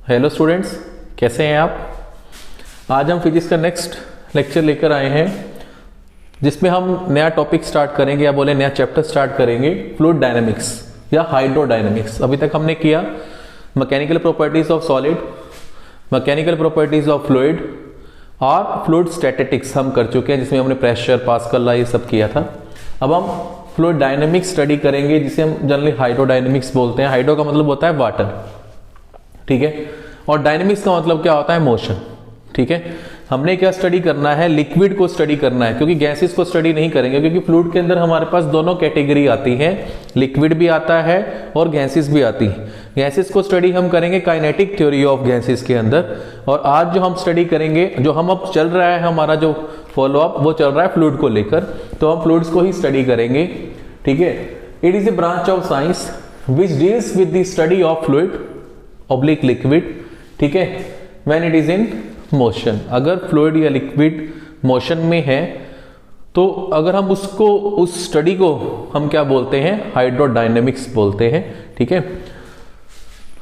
Hello students, कैसे हैं आप। आज हम फिजिक्स का नेक्स्ट लेक्चर लेकर आए हैं जिसमें हम नया टॉपिक स्टार्ट करेंगे या बोले नया चैप्टर स्टार्ट करेंगे, फ्लूइड डायनामिक्स या हाइड्रोडायनामिक्स। अभी तक हमने किया mechanical properties of solid, mechanical properties of fluid और फ्लूइड स्टैटिस्टिक्स हम कर चुके हैं, जिसमें हमने प्रेशर, पास्कल लॉ ये सब किया था। अब हम फ्लूइड डायनामिक्स स्टडी करेंगे जिसे हम जनरली हाइड्रोडायनामिक्स बोलते हैं। हाइड्रो का मतलब होता है वाटर, ठीक है, और डायनेमिक्स का मतलब क्या होता है, मोशन। ठीक है, हमने क्या स्टडी करना है, लिक्विड को स्टडी करना है, क्योंकि गैसेस को स्टडी नहीं करेंगे, क्योंकि फ्लूइड के अंदर हमारे पास दोनों कैटेगरी आती है, लिक्विड भी आता है और गैसेस भी आती है। गैसेस को स्टडी हम करेंगे काइनेटिक थ्योरी ऑफ गैसेस के अंदर, और आज जो हम स्टडी करेंगे, जो हम अब चल रहा है हमारा जो फॉलो अप, वो चल रहा है फ्लूइड को लेकर, तो हम फ्लूइड्स को ही स्टडी करेंगे। ठीक है, it is a branch of science which deals with the study of fluid oblique liquid. ठीक है, when it is in motion. अगर फ्लूइड या लिक्विड मोशन में है तो अगर हम उसको, उस स्टडी को हम क्या बोलते हैं, हाइड्रोडायनेमिक्स बोलते हैं। ठीक है,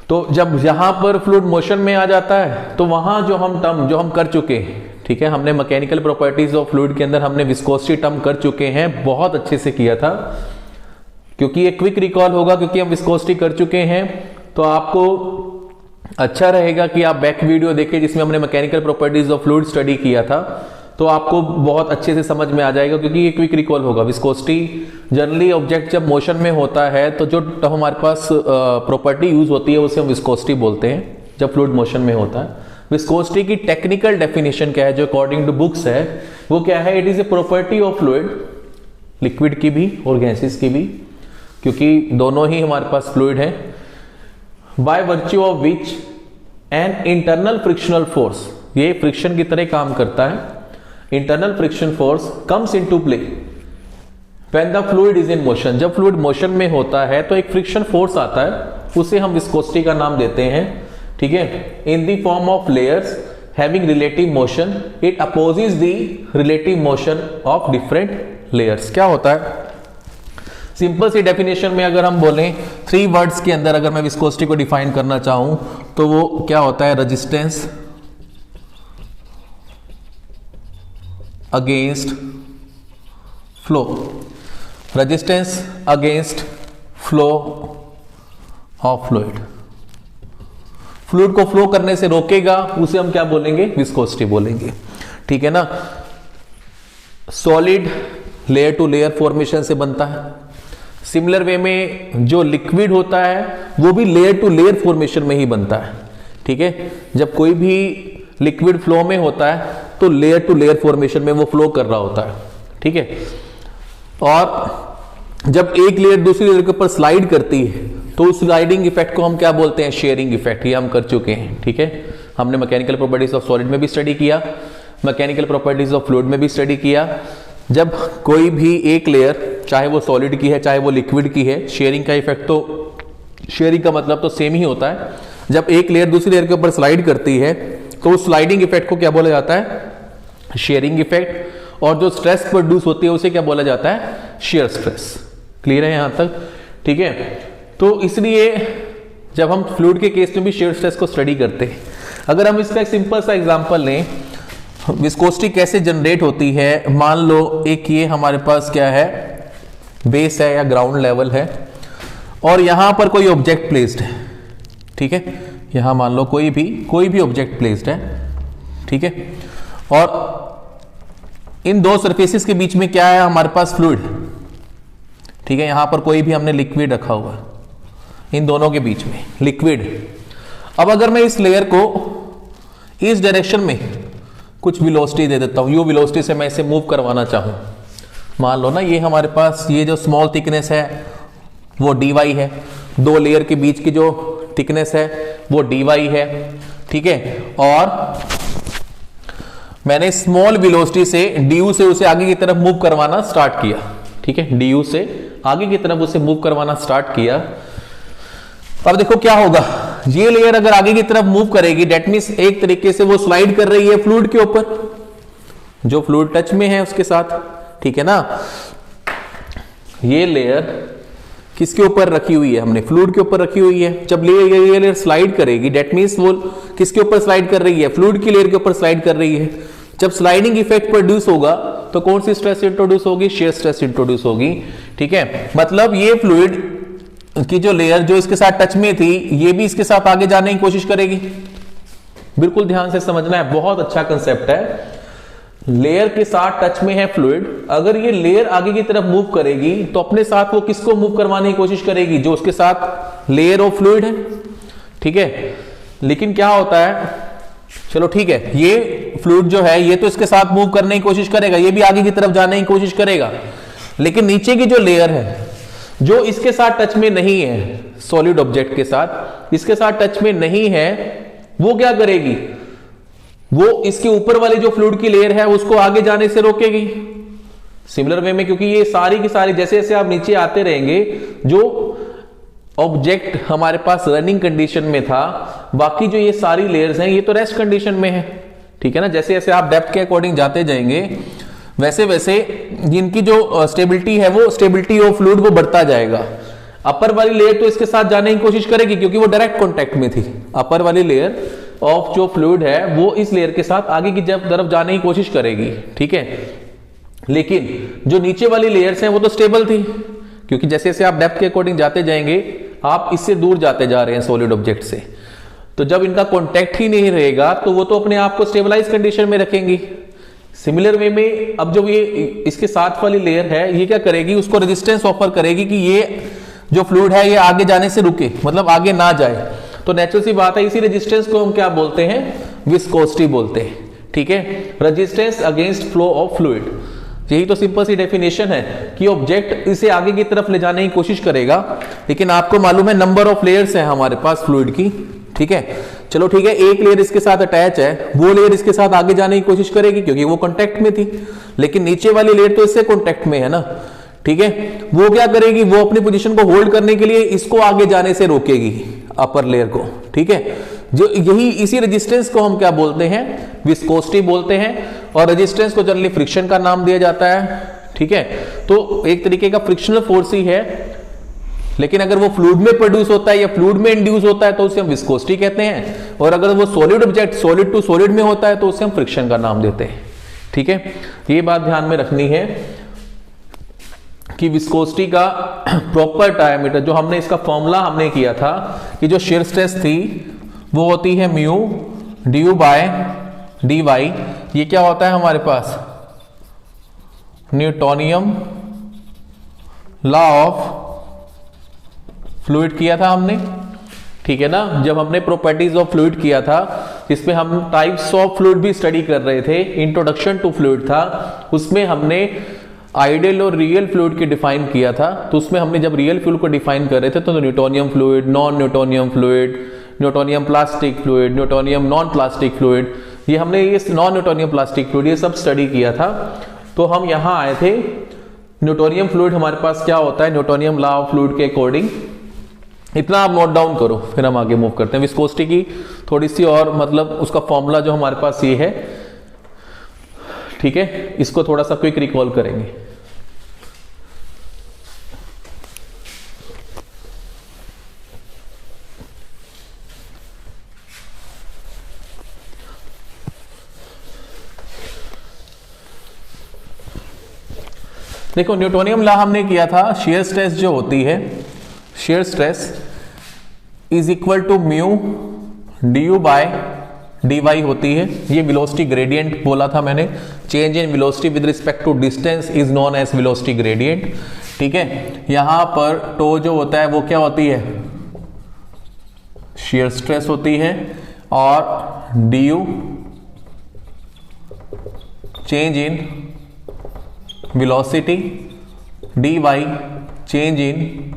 तो जब यहां पर फ्लूइड मोशन में आ जाता है तो वहां जो हम टर्म जो हम कर चुके हैं, ठीक है, हमने मैकेनिकल प्रॉपर्टीज ऑफ फ्लूइड के अंदर हमने विस्कोसिटी टर्म कर चुके हैं, बहुत अच्छे से किया था, क्योंकि ये क्विक रिकॉल होगा, क्योंकि हम विस्कोसिटी कर चुके हैं। तो आपको अच्छा रहेगा कि आप बैक वीडियो देखें जिसमें हमने mechanical properties of fluid study किया था, तो आपको बहुत अच्छे से समझ में आ जाएगा, क्योंकि ये क्विक रिकॉल होगा। विस्कोसिटी जनरली ऑब्जेक्ट जब मोशन में होता है तो जो हमारे पास प्रॉपर्टी यूज होती है उसे हम विस्कोसिटी बोलते हैं, जब फ्लूइड मोशन में होता है। विस्कोसिटी की टेक्निकल डेफिनेशन क्या है, जो अकॉर्डिंग टू बुक्स है, वो क्या है, it is a property of fluid, liquid की भी और गैसेस की भी, क्योंकि दोनों ही हमारे पास फ्लूइड है, by virtue of which an internal frictional force, ये फ्रिक्शन की तरह काम करता है, internal friction force comes into play when the fluid is in motion। जब फ्लूइड मोशन में होता है तो एक फ्रिक्शन फोर्स आता है, उसे हम विस्कोसिटी का नाम देते हैं। ठीक है, in the form of layers having relative motion, it opposes the relative motion of different layers। क्या होता है, सिंपल सी डेफिनेशन में अगर हम बोलें, 3 वर्ड्स के अंदर अगर मैं विस्कोसिटी को डिफाइन करना चाहूं तो वो क्या होता है, resistance against flow, resistance against flow of fluid. Fluid को फ्लो करने से रोकेगा, उसे हम क्या बोलेंगे, विस्कोसिटी बोलेंगे। ठीक है ना। Solid layer to layer formation से बनता है। सिमिलर वे में जो लिक्विड होता है वो भी लेयर टू लेयर फॉर्मेशन में ही बनता है। ठीक है, जब कोई भी लिक्विड फ्लो में होता है तो लेयर टू लेयर फॉर्मेशन में वो फ्लो कर रहा होता है। ठीक है, और जब एक लेयर दूसरी लेयर के ऊपर स्लाइड करती है तो उस स्लाइडिंग इफेक्ट को हम क्या बोलते हैं, शेयरिंग इफेक्ट। ये हम कर चुके हैं। ठीक है, हमने मैकेनिकल प्रॉपर्टीज ऑफ सॉलिड में भी स्टडी किया, मैकेनिकल प्रॉपर्टीज ऑफ फ्लूइड में भी स्टडी किया। जब कोई भी एक लेयर, चाहे वो सॉलिड की है चाहे वो लिक्विड की है, शेयरिंग का इफेक्ट तो, शेयरिंग का मतलब तो सेम ही होता है। जब एक लेयर दूसरी लेयर के ऊपर स्लाइड करती है तो उस स्लाइडिंग इफेक्ट को क्या बोला जाता है, शेयरिंग इफेक्ट। और जो स्ट्रेस प्रोड्यूस होती है उसे क्या बोला जाता है, शेयर स्ट्रेस। क्लियर है यहां तक। ठीक है, तो इसलिए जब हम फ्लूइड के केस में भी शेयर स्ट्रेस को स्टडी करते हैं, अगर हम इसका एक सिंपल सा एग्जांपल लें, विस्कोसिटी कैसे जनरेट होती है। मान लो एक ये हमारे पास क्या है, बेस है या ग्राउंड लेवल है, और यहां पर कोई ऑब्जेक्ट प्लेस्ड है। ठीक है, यहां मान लो कोई भी ऑब्जेक्ट प्लेस्ड है। ठीक है, और इन दो सरफेसेस के बीच में क्या है, हमारे पास फ्लूइड। ठीक है, यहां पर कोई भी हमने लिक्विड रखा हुआ है, इन दोनों के बीच में लिक्विड। अब अगर मैं इस लेयर को इस डायरेक्शन में कुछ वेलोसिटी दे देता हूं, यू वेलोसिटी से मैं इसे मूव करवाना चाहूं, मान लो ना ये हमारे पास ये जो स्मॉल थिकनेस है वो dy है, दो लेयर के बीच की जो थिकनेस है वो dy है। ठीक है, और मैंने स्मॉल वेलोसिटी से du से उसे आगे की तरफ मूव करवाना स्टार्ट किया। ठीक है, du से आगे की तरफ उसे मूव करवाना स्टार्ट किया। अब देखो क्या होगा, ये लेयर अगर आगे की तरफ मूव करेगी, डेट मींस एक तरीके से वो स्लाइड कर रही है फ्लूइड के ऊपर, जो फ्लूइड टच में है उसके साथ। ठीक है ना, ये लेयर किसके ऊपर रखी हुई है, हमने फ्लूइड के ऊपर रखी हुई है। जब ये लेयर स्लाइड करेगी, डेट मीन्स वो किसके ऊपर स्लाइड कर रही है, फ्लूइड की लेयर के ऊपर स्लाइड कर रही है। जब स्लाइडिंग इफेक्ट प्रोड्यूस होगा तो कौन सी स्ट्रेस इंट्रोड्यूस होगी, शेयर स्ट्रेस इंट्रोड्यूस होगी। ठीक है, मतलब ये फ्लूइड की जो लेयर जो इसके साथ टच में थी, ये भी इसके साथ आगे जाने की कोशिश करेगी। बिल्कुल ध्यान से समझना है, बहुत अच्छा कंसेप्ट है। लेयर के साथ टच में है फ्लूइड, अगर ये लेयर आगे की तरफ मूव करेगी तो अपने साथ वो किसको मूव करवाने की कोशिश करेगी, जो उसके साथ लेयर ऑफ फ्लूइड है। ठीक है, लेकिन क्या होता है, चलो ठीक है, ये फ्लूइड जो है ये तो इसके साथ मूव करने की कोशिश करेगा, ये भी आगे की तरफ जाने की कोशिश करेगा, लेकिन नीचे की जो लेयर है जो इसके साथ टच में नहीं है, सॉलिड ऑब्जेक्ट के साथ इसके साथ टच में नहीं है, वो क्या करेगी, वो इसके ऊपर वाली जो फ्लूइड की लेयर है उसको आगे जाने से रोकेगी। सिमिलर वे में, क्योंकि ये सारी की सारी जैसे जैसे आप नीचे आते रहेंगे, जो ऑब्जेक्ट हमारे पास रनिंग कंडीशन में था, बाकी जो ये सारी लेयर्स हैं ये तो रेस्ट कंडीशन में है। ठीक है ना, जैसे जैसे आप डेप्थ के अकॉर्डिंग जाते जाएंगे वैसे वैसे इनकी जो स्टेबिलिटी है, वो स्टेबिलिटी ऑफ फ्लूइड वो बढ़ता जाएगा। अपर वाली लेयर तो इसके साथ जाने की कोशिश करेगी क्योंकि वो डायरेक्ट कॉन्टेक्ट में थी। अपर वाली लेयर ऑफ जो फ्लूइड है वो इस लेयर के साथ आगे की तरफ जाने की कोशिश करेगी। ठीक है, लेकिन जो नीचे वाली लेयर्स हैं वो तो स्टेबल थी, क्योंकि जैसे जैसे आप डेप्थ के अकॉर्डिंग जाते जाएंगे आप इससे दूर जाते जा रहे हैं सॉलिड ऑब्जेक्ट से, तो जब इनका कॉन्टेक्ट ही नहीं रहेगा तो वो तो अपने आप को स्टेबलाइज कंडीशन में रखेंगी। सिमिलर वे में अब जब ये इसके साथ वाली लेयर है, ये क्या करेगी, उसको रेजिस्टेंस ऑफर करेगी कि ये जो फ्लूइड है ये आगे जाने से रुके, मतलब आगे ना जाए। तो नेचुरल सी बात है, इसी रेजिस्टेंस को हम क्या बोलते हैं, विस्कोसिटी बोलते हैं। ठीक है, resistance against flow of fluid, यही तो सिंपल सी डेफिनेशन है कि ऑब्जेक्ट इसे आगे की तरफ ले जाने की कोशिश करेगा, लेकिन आपको मालूम है नंबर ऑफ लेयर्स है हमारे पास फ्लूइड की। ठीक है, चलो ठीक है, एक लेयर इसके साथ अटैच है, वो लेयर इसके साथ आगे जाने की कोशिश करेगी क्योंकि वो कांटेक्ट में थी, लेकिन नीचे वाली लेयर तो इससे कांटेक्ट में है ना। ठीक है, वो क्या करेगी, वो अपनी पोजीशन को होल्ड करने के लिए इसको आगे जाने से रोकेगी, अपर लेयर को। ठीक है, जो यही इसी रेजिस्टेंस को हम क्या बोलते हैं, विस्कोसिटी बोलते हैं, और रेजिस्टेंस को जनरली फ्रिक्शन का नाम दिया जाता है। ठीक है, तो एक तरीके का फ्रिक्शनल फोर्स ही है, लेकिन अगर वो फ्लूइड में प्रोड्यूस होता है या फ्लूइड में इंड्यूस होता है तो उसे हम विस्कोसिटी कहते हैं, और अगर वो solid object solid to solid में होता है तो उसे हम फ्रिक्शन का नाम देते हैं। ठीक है, ये बात ध्यान में रखनी है कि विस्कोसिटी का प्रॉपर डायमीटर, जो हमने इसका फॉर्मूला हमने किया था कि जो शियर स्ट्रेस थी वो होती है mu du by d y. ये क्या होता है हमारे पास, न्यूटोनियम लॉ ऑफ फ्लूइड किया था हमने। ठीक है ना, जब हमने प्रॉपर्टीज ऑफ फ्लूइड किया था, जिसमें हम टाइप्स ऑफ फ्लूइड भी स्टडी कर रहे थे, इंट्रोडक्शन टू फ्लूइड था, उसमें हमने आइडियल और रियल फ्लूइड की डिफाइन किया था। तो उसमें हमने जब रियल फ्लूइड को डिफाइन कर रहे थे तो Newtonian fluid, non Newtonian fluid, Newtonian plastic fluid, Newtonian non plastic fluid, ये हमने ये नॉन न्यूटोनियम प्लास्टिक फ्लूइड ये सब स्टडी किया था। तो हम यहां आए थे, न्यूटोनियम फ्लूइड हमारे पास क्या होता है, न्यूटोनियम लॉ ऑफ फ्लूइड के अकॉर्डिंग, इतना आप नोट डाउन करो, फिर हम आगे मूव करते हैं। विस्कोसिटी की थोड़ी सी और मतलब उसका फॉर्मूला जो हमारे पास ये है। ठीक है, इसको थोड़ा सा क्विक रिकॉल करेंगे। देखो, न्यूटोनियम लॉ हमने किया था, शेयर स्ट्रेस जो होती है, shear stress is equal to mu d by d y होती है। ये वेलोसिटी ग्रेडियंट बोला था मैंने, change in velocity with respect to distance is known as velocity gradient. ठीक है, यहां पर टो जो होता है वो क्या होती है, शेयर स्ट्रेस होती है, और D U change in velocity, D Y change in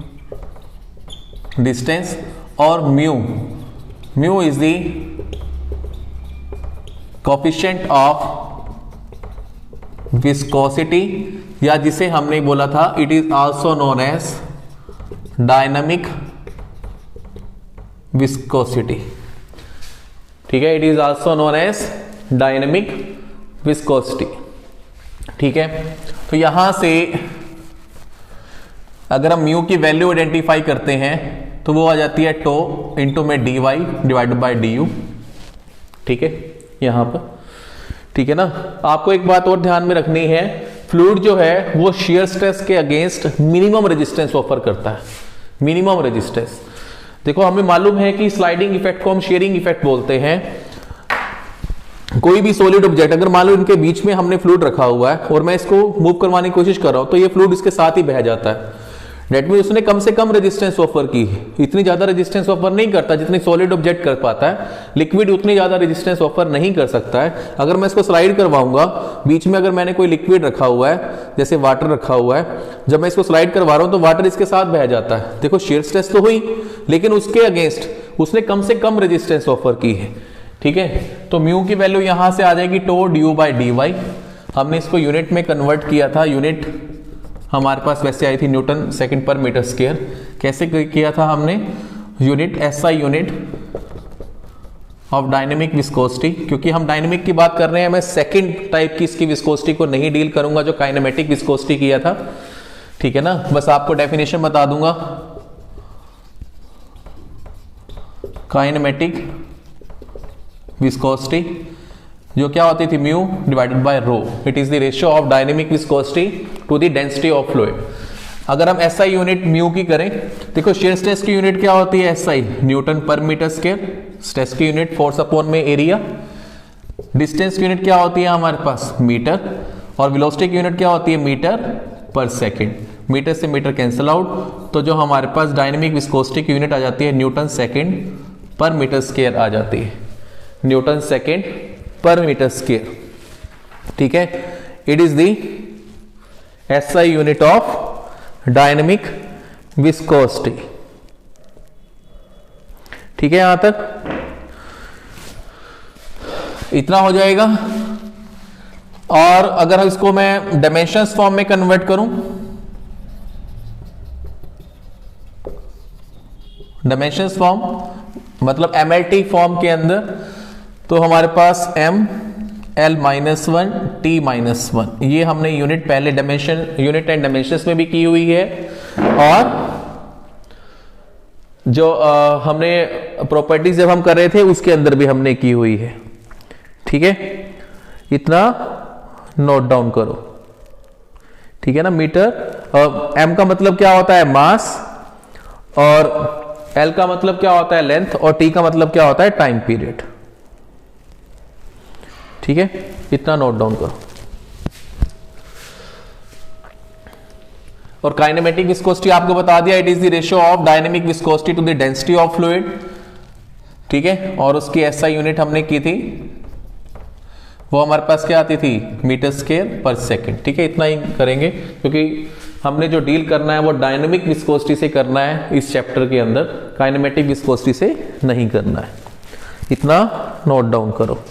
distance, और mu is the coefficient of viscosity, या जिसे हमने बोला था it is also known as dynamic viscosity. ठीक है, it is also known as dynamic viscosity. ठीक है, तो यहां से अगर हम म्यू की वैल्यू आइडेंटिफाई करते हैं तो वो आ जाती है टो इंटू में dy डिवाइडेड बाय du, ठीक है यहां पर, ठीक है ना। आपको एक बात और ध्यान में रखनी है, फ्लूइड जो है वो शियर स्ट्रेस के अगेंस्ट मिनिमम रेजिस्टेंस ऑफर करता है, मिनिमम रेजिस्टेंस। देखो हमें मालूम है कि स्लाइडिंग इफेक्ट को हम शेयरिंग इफेक्ट बोलते हैं। कोई भी सॉलिड ऑब्जेक्ट अगर मान लो इनके बीच में हमने फ्लूइड रखा हुआ है और मैं इसको मूव करवाने की कोशिश कर रहा हूं तो ये फ्लूइड इसके साथ ही बह जाता है। डेट मीन उसने कम से कम रेजिस्टेंस ऑफर की, इतनी ज्यादा रेजिस्टेंस ऑफर नहीं करता जितनी सॉलिड ऑब्जेक्ट कर पाता है। लिक्विड उतनी ज्यादा रेजिस्टेंस ऑफर नहीं कर सकता है। अगर मैं इसको स्लाइड करवाऊंगा, बीच में अगर मैंने कोई लिक्विड रखा हुआ है जैसे वाटर रखा हुआ है, जब मैं इसको स्लाइड करवा रहा हूं तो वाटर इसके साथ बह जाता है। देखो शियर स्ट्रेस तो हुई लेकिन उसके अगेंस्ट उसने कम से कम रेजिस्टेंस ऑफर की है, ठीक है। तो म्यू की वैल्यू यहां से आ जाएगी टो ड्यू बाय dy। हमने इसको यूनिट में कन्वर्ट किया था, यूनिट हमारे पास वैसे आई थी न्यूटन सेकंड पर मीटर स्क्वायर। कैसे किया था हमने, unit SI unit of dynamic viscosity, क्योंकि हम डायनेमिक की बात कर रहे हैं, मैं सेकंड टाइप की इसकी विस्कोसिटी को नहीं डील करूंगा जो काइनेमेटिक विस्कोसिटी किया था, ठीक है ना। बस आपको डेफिनेशन बता दूंगा, काइनेमेटिक विस्कोसिटी जो क्या होती थी mu divided by rho, it is the ratio of dynamic viscosity to the density of fluid. अगर हम SI यूनिट म्यू की करें, देखो शियर स्ट्रेस की यूनिट क्या होती है SI न्यूटन पर मीटर स्क्वायर, स्ट्रेस की यूनिट फोर्स अपॉन में एरिया, डिस्टेंस की यूनिट क्या होती है हमारे पास मीटर, और वेलोसिटी की यूनिट क्या होती है मीटर पर सेकेंड। मीटर से मीटर कैंसिल आउट, तो जो हमारे पास डायनेमिक विस्कोसिटी की यूनिट आ जाती है न्यूटन सेकेंड पर मीटर स्क्वायर आ जाती है, न्यूटन सेकेंड पर मीटर स्क्वायर, ठीक है। It is the SI unit of dynamic viscosity, ठीक है। यहां तक इतना हो जाएगा। और अगर इसको मैं डायमेंशंस फॉर्म में कन्वर्ट करूं, डायमेंशंस फॉर्म मतलब MLT फॉर्म के अंदर, तो हमारे पास M L -1 T -1, ये हमने यूनिट पहले डायमेंशन यूनिट एंड डायमेंशंस में भी की हुई है, और जो हमने प्रॉपर्टीज जब हम कर रहे थे उसके अंदर भी हमने की हुई है, ठीक है। इतना नोट डाउन करो, ठीक है ना। मीटर, M का मतलब क्या होता है मास, और L का मतलब क्या होता है लेंथ, और T का मतलब क्या होता है टाइम पीरियड, ठीक है। इतना नोट डाउन करो। और काइनेमेटिक विस्कोसिटी आपको बता दिया, it is the ratio of dynamic viscosity to the density of fluid, ठीक है। और उसकी SI यूनिट हमने की थी, वो हमारे पास क्या आती थी मीटर स्क्वायर पर सेकेंड, ठीक है। इतना ही करेंगे क्योंकि हमने जो डील करना है वो डायनेमिक विस्कोसिटी से करना है इस चैप्टर के अंदर, काइनेमेटिक विस्कोसिटी से नहीं करना है। इतना नोट डाउन करो।